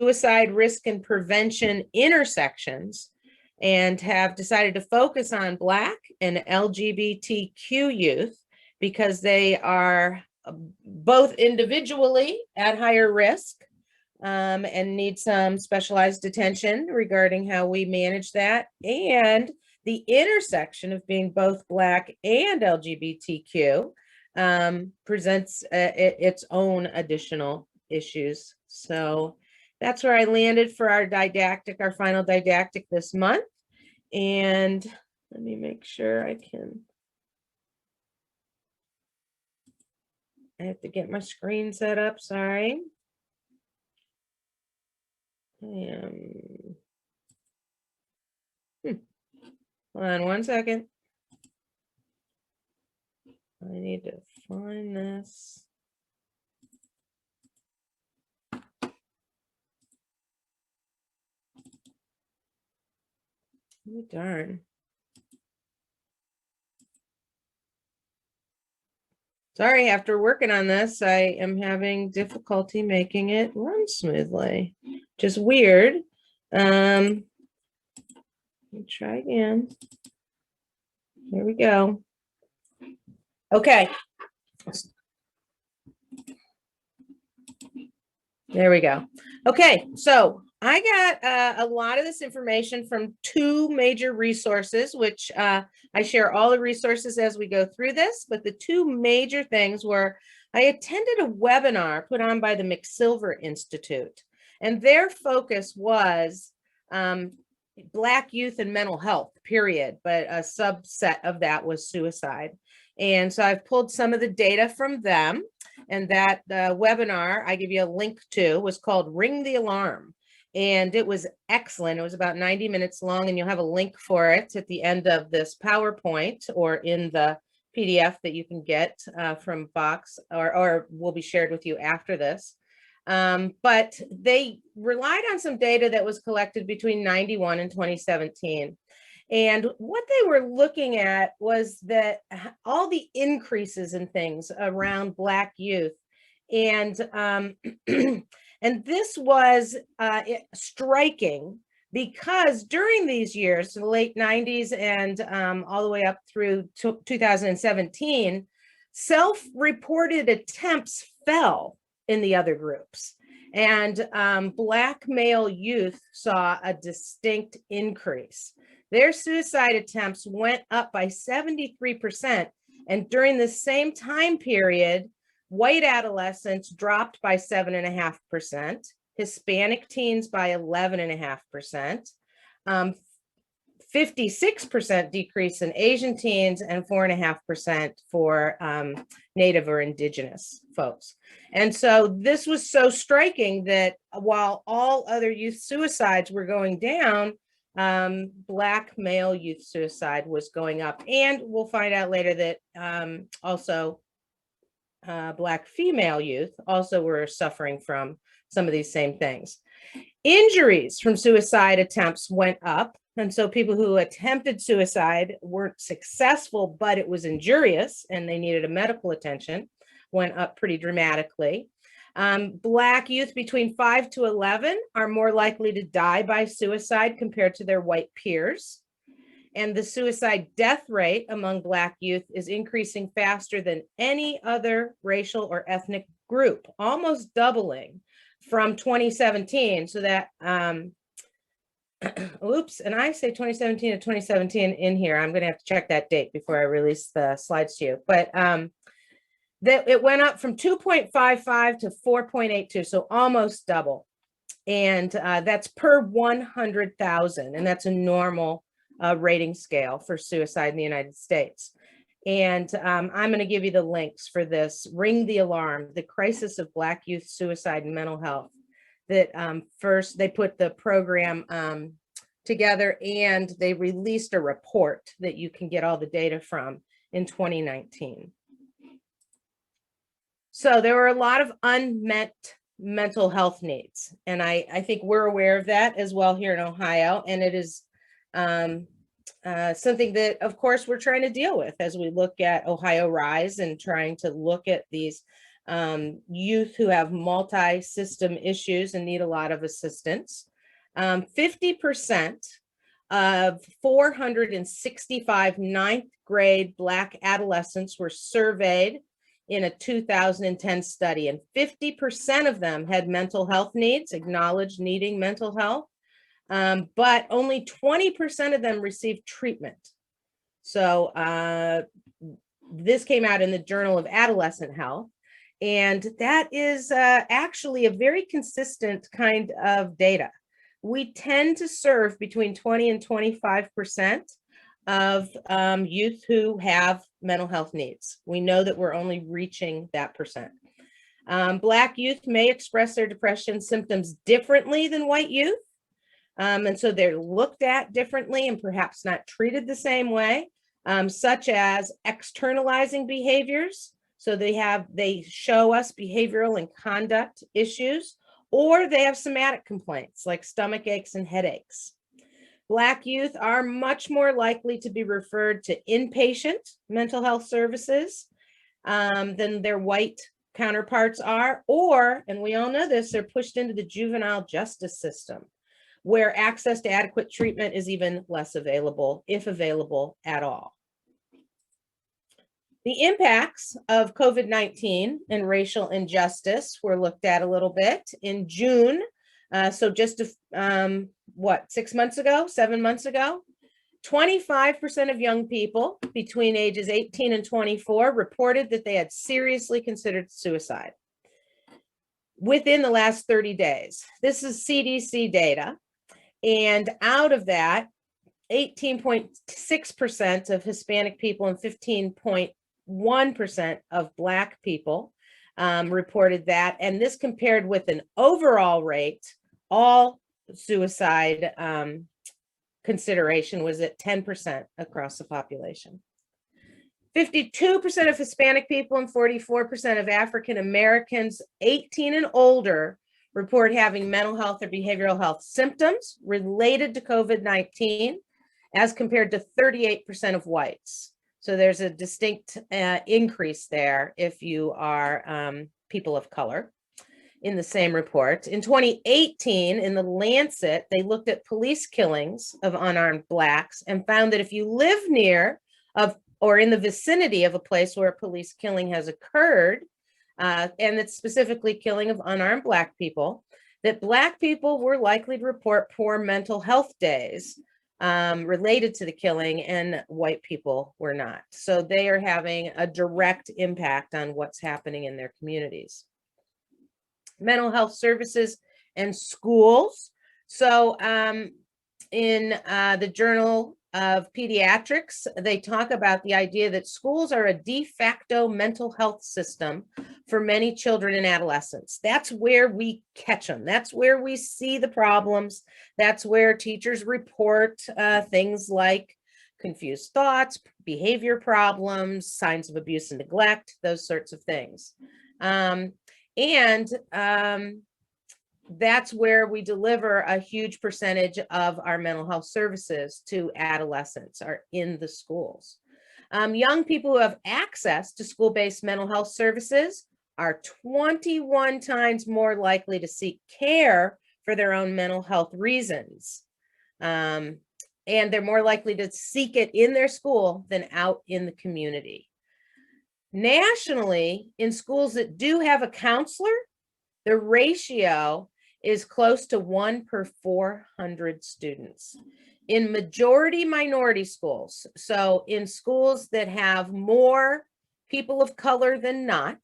suicide risk and prevention intersections, and have decided to focus on Black and LGBTQ youth because they are both individually at higher risk and need some specialized attention regarding how we manage that, and the intersection of being both Black and LGBTQ presents its own additional issues. So that's where I landed for our didactic, our final didactic this month. And let me make sure I have to get my screen set up, sorry. Hold on one second. I need to find this. Oh, darn. Sorry, after working on this, I am having difficulty making it run smoothly. Just weird. Let me try again. Here we go. Okay. There we go. Okay, so I got a lot of this information from two major resources, which I share all the resources as we go through this, but the two major things were I attended a webinar put on by the McSilver Institute, and their focus was Black youth and mental health, period, but a subset of that was suicide. And so I've pulled some of the data from them, and that webinar I give you a link to was called Ring the Alarm. And it was excellent. It was about 90 minutes long, and you'll have a link for it at the end of this PowerPoint or in the PDF that you can get from Box or will be shared with you after this. But they relied on some data that was collected between 91 and 2017. And what they were looking at was that all the increases in things around Black youth, and and this was striking because during these years, the late 90s and all the way up through 2017, self-reported attempts fell in the other groups. And Black male youth saw a distinct increase. Their suicide attempts went up by 73%. And during the same time period, white adolescents dropped by 7.5%, Hispanic teens by 11.5%, 56% decrease in Asian teens, and 4.5% for Native or Indigenous folks. And so this was so striking that while all other youth suicides were going down, Black male youth suicide was going up. And we'll find out later that also Black female youth also were suffering from some of these same things. Injuries from suicide attempts went up. And so people who attempted suicide weren't successful, but it was injurious and they needed a medical attention, went up pretty dramatically. Black youth between 5 to 11 are more likely to die by suicide compared to their white peers. And the suicide death rate among Black youth is increasing faster than any other racial or ethnic group, almost doubling from 2017. So that, oops, and I say 2017 to 2017 in here. I'm going to have to check that date before I release the slides to you. But that it went up from 2.55 to 4.82, so almost double. And that's per 100,000, and that's a normal rating scale for suicide in the United States. And I'm going to give you the links for this Ring the Alarm, the crisis of Black youth suicide and mental health. That first they put the program together, and they released a report that you can get all the data from in 2019. So there were a lot of unmet mental health needs, and I think we're aware of that as well here in Ohio, and it is something that, of course, we're trying to deal with as we look at Ohio Rise and trying to look at these youth who have multi-system issues and need a lot of assistance. 50% of 465 ninth grade Black adolescents were surveyed in a 2010 study, and 50% of them had mental health needs, acknowledged needing mental health, but only 20% of them received treatment. So this came out in the Journal of Adolescent Health, and that is actually a very consistent kind of data. We tend to serve between 20 and 25% of youth who have mental health needs. We know that we're only reaching that percent. Black youth may express their depression symptoms differently than white youth. And so they're looked at differently and perhaps not treated the same way, such as externalizing behaviors. So they show us behavioral and conduct issues, or they have somatic complaints like stomach aches and headaches. Black youth are much more likely to be referred to inpatient mental health services than their white counterparts are, or, and we all know this, they're pushed into the juvenile justice system, where access to adequate treatment is even less available, if available at all. The impacts of COVID-19 and racial injustice were looked at a little bit in June. So just, 7 months ago, 25% of young people between ages 18 and 24 reported that they had seriously considered suicide within the last 30 days. This is CDC data. And out of that, 18.6% of Hispanic people and 15.1% of Black people reported that. And this compared with an overall rate, all suicide consideration was at 10% across the population. 52% of Hispanic people and 44% of African Americans 18 and older report having mental health or behavioral health symptoms related to COVID-19, as compared to 38% of whites. So there's a distinct increase there if you are people of color in the same report. In 2018, in the Lancet, they looked at police killings of unarmed Blacks and found that if you live near or in the vicinity of a place where a police killing has occurred, and it's specifically killing of unarmed Black people, that Black people were likely to report poor mental health days related to the killing, and white people were not. So they are having a direct impact on what's happening in their communities. Mental health services and schools. So in the Journal of Pediatrics, they talk about the idea that schools are a de facto mental health system for many children and adolescents. That's where we catch them. That's where we see the problems. That's where teachers report things like confused thoughts, behavior problems, signs of abuse and neglect, those sorts of things. That's where we deliver a huge percentage of our mental health services to adolescents, are in the schools. Young people who have access to school-based mental health services are 21 times more likely to seek care for their own mental health reasons. And they're more likely to seek it in their school than out in the community. Nationally, in schools that do have a counselor, the ratio is close to 1 per 400 students. In majority minority schools, so in schools that have more people of color than not,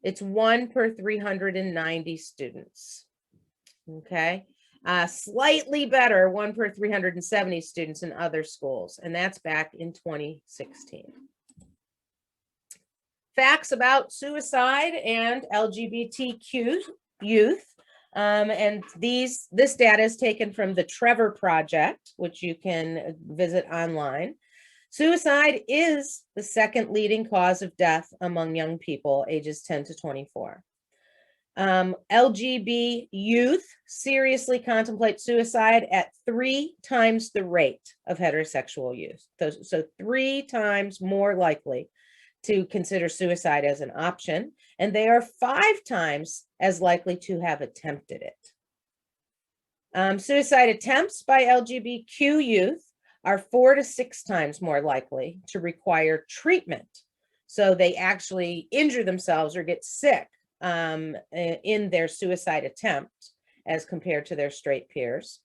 it's 1 per 390 students. Okay, slightly better, 1 per 370 students in other schools, and that's back in 2016. Facts about suicide and LGBTQ youth. And this data is taken from the Trevor Project, which you can visit online. Suicide is the second leading cause of death among young people ages 10 to 24. LGB youth seriously contemplate suicide at 3 times the rate of heterosexual youth. So 3 times more likely to consider suicide as an option, and they are 5 times as likely to have attempted it. Suicide attempts by LGBTQ youth are 4 to 6 times more likely to require treatment. So they actually injure themselves or get sick in their suicide attempt as compared to their straight peers.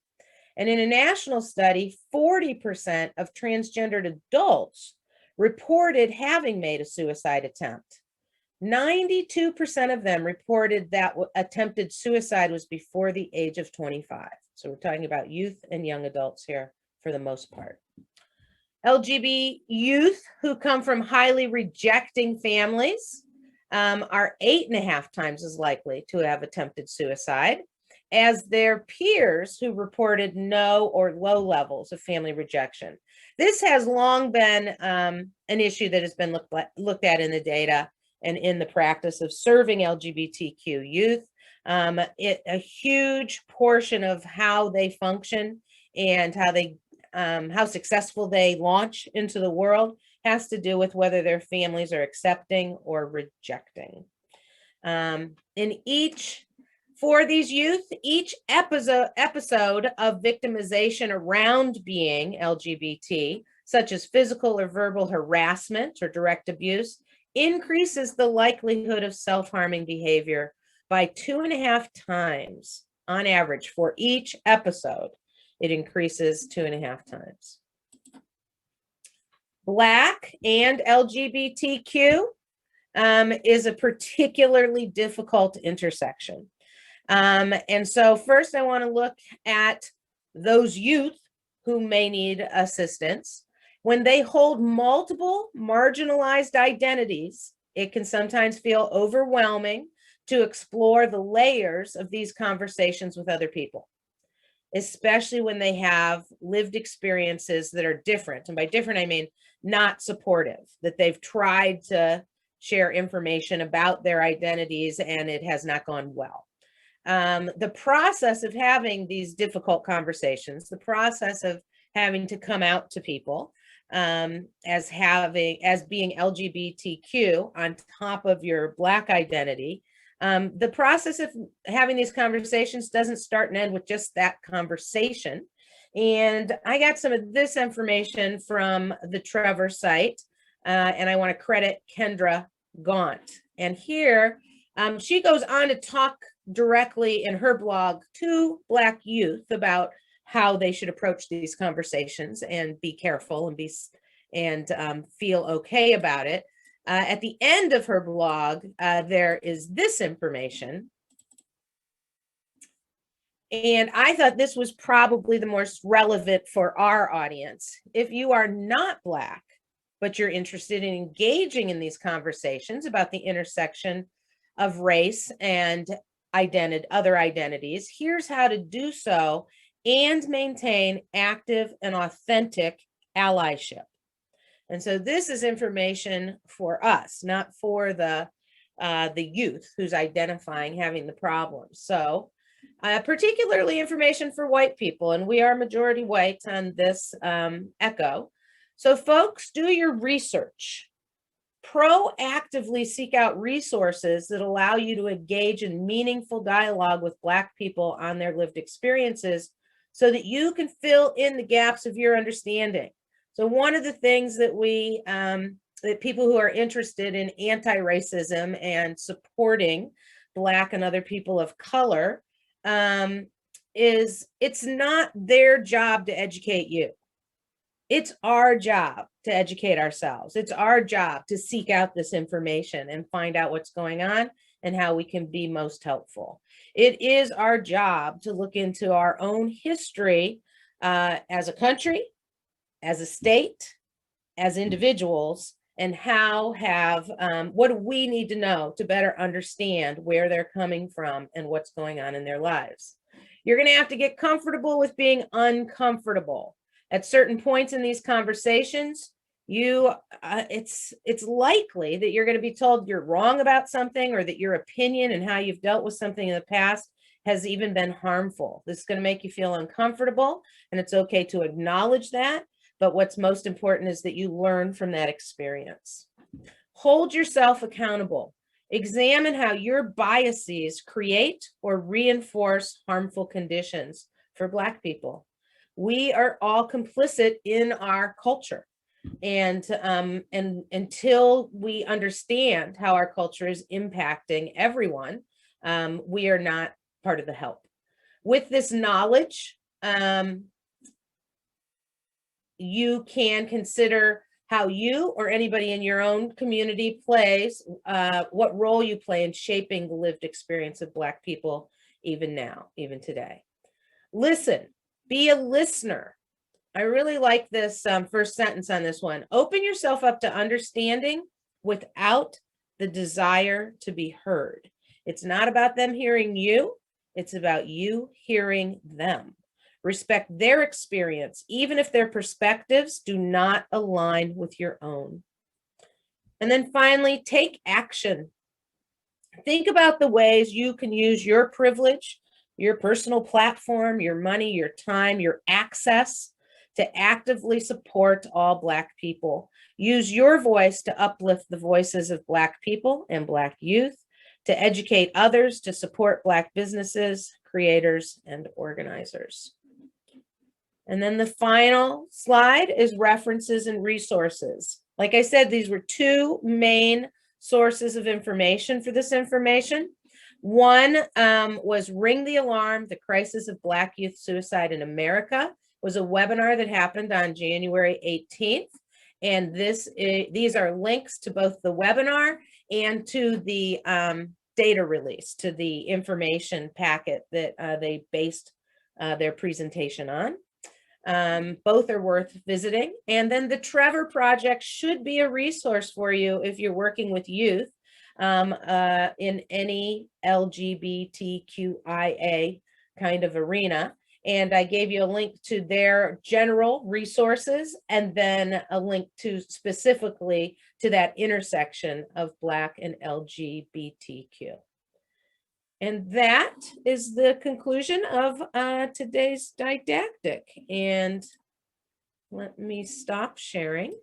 And in a national study, 40% of transgendered adults reported having made a suicide attempt. 92% of them reported that attempted suicide was before the age of 25. So we're talking about youth and young adults here for the most part. LGBT youth who come from highly rejecting families are 8.5 times as likely to have attempted suicide as their peers who reported no or low levels of family rejection. This has long been an issue that has been looked at in the data and in the practice of serving LGBTQ youth. A huge portion of how they function and how successful they launch into the world has to do with whether their families are accepting or rejecting. For these youth, each episode of victimization around being LGBT, such as physical or verbal harassment or direct abuse, increases the likelihood of self-harming behavior by 2.5 times on average. For each episode, it increases 2.5 times. Black and LGBTQ is a particularly difficult intersection. And so first I want to look at those youth who may need assistance. When they hold multiple marginalized identities, it can sometimes feel overwhelming to explore the layers of these conversations with other people, especially when they have lived experiences that are different. And by different, I mean not supportive, that they've tried to share information about their identities and it has not gone well. The process of having these difficult conversations, the process of having to come out to people as being LGBTQ on top of your Black identity, the process of having these conversations doesn't start and end with just that conversation. And I got some of this information from the Trevor site, and I want to credit Kendra Gaunt. And here she goes on to talk directly in her blog to Black youth about how they should approach these conversations and be careful and feel okay about it. At the end of her blog, there is this information. And I thought this was probably the most relevant for our audience. If you are not Black, but you're interested in engaging in these conversations about the intersection of race and other identities, here's how to do so and maintain active and authentic allyship. And so this is information for us, not for the youth who's identifying having the problem. So particularly information for white people, and we are majority white on this echo. So folks, do your research. Proactively seek out resources that allow you to engage in meaningful dialogue with Black people on their lived experiences so that you can fill in the gaps of your understanding. So one of the things that that people who are interested in anti-racism and supporting Black and other people of color is it's not their job to educate you. It's our job to educate ourselves. It's our job to seek out this information and find out what's going on and how we can be most helpful. It is our job to look into our own history as a country, as a state, as individuals, and what do we need to know to better understand where they're coming from and what's going on in their lives. You're going to have to get comfortable with being uncomfortable. At certain points in these conversations, it's likely that you're going to be told you're wrong about something or that your opinion and how you've dealt with something in the past has even been harmful. This is going to make you feel uncomfortable, and it's okay to acknowledge that. But what's most important is that you learn from that experience. Hold yourself accountable. Examine how your biases create or reinforce harmful conditions for Black people. We are all complicit in our culture. And until we understand how our culture is impacting everyone, we are not part of the help. With this knowledge, you can consider how you or anybody in your own community plays, what role you play in shaping the lived experience of Black people, even now, even today. Listen, be a listener. I really like this first sentence on this one. Open yourself up to understanding without the desire to be heard. It's not about them hearing you. It's about you hearing them. Respect their experience, even if their perspectives do not align with your own. And then finally, take action. Think about the ways you can use your privilege, your personal platform, your money, your time, your access to actively support all Black people. Use your voice to uplift the voices of Black people and Black youth, to educate others, to support Black businesses, creators, and organizers. And then the final slide is references and resources. Like I said, these were two main sources of information for this information. One was Ring the Alarm, The Crisis of Black Youth Suicide in America. It was a webinar that happened on January 18th. And these are links to both the webinar and to the data release, to the information packet that they based their presentation on. Both are worth visiting. And then the Trevor Project should be a resource for you if you're working with youth in any LGBTQIA kind of arena. And I gave you a link to their general resources and then a link to specifically to that intersection of Black and LGBTQ. And that is the conclusion of today's didactic. And let me stop sharing.